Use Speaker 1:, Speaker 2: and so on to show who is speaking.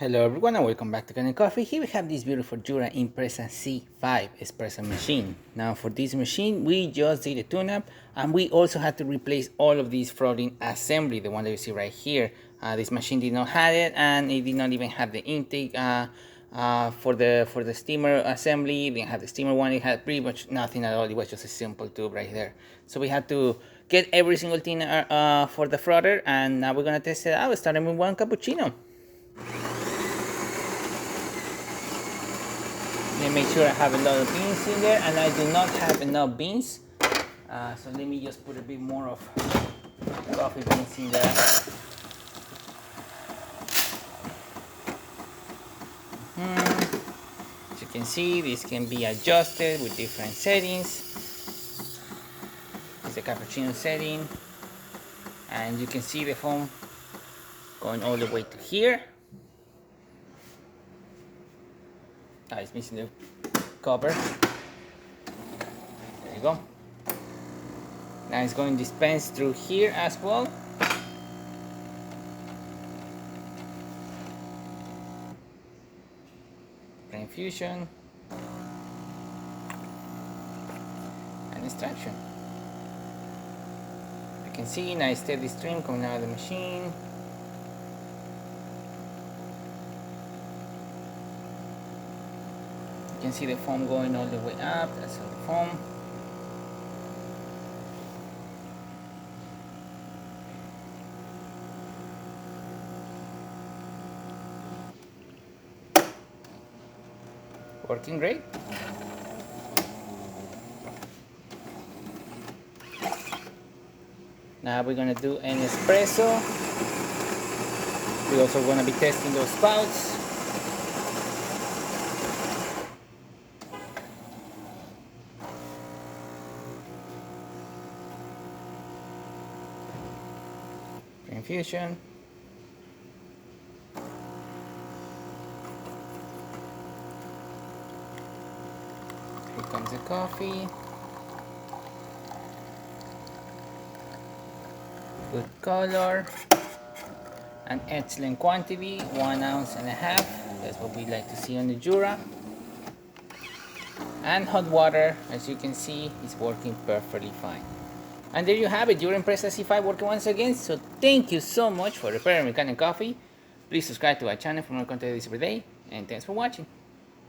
Speaker 1: Hello everyone and welcome back to Kanen Coffee. Here we have this beautiful Jura Impresa C5 espresso machine. Now for this machine we just did a tune-up and we also had to replace all of these frothing assembly, the one that you see right here. This machine did not have it and it did not even have the intake for the steamer assembly. It didn't have the steamer one, it had pretty much nothing at all. It was just a simple tube right there. So we had to get every single thing for the frother, and now we're gonna test it out starting with one cappuccino. Let me make sure I have a lot of beans in there, and I do not have enough beans. So let me just put a bit more of coffee beans in there. As you can see, this can be adjusted with different settings. It's a cappuccino setting, and you can see the foam going all the way to here. It's missing the cover. There you go. Now it's going to dispense through here as well. Pre-infusion and extraction. You can see nice steady stream coming out of the machine. You can see the foam going all the way up. That's all the foam. Working great. Now we're gonna do an espresso. We're also gonna be testing those spouts. Infusion. Here comes the coffee. Good color. An excellent quantity, 1.5 ounces. That's what we like to see on the Jura. And hot water, as you can see, is working perfectly fine. And there you have it, Jura Impresa C5 working once again. So thank you so much for repairing my Kanen Coffee. Please subscribe to our channel for more content every day. And thanks for watching.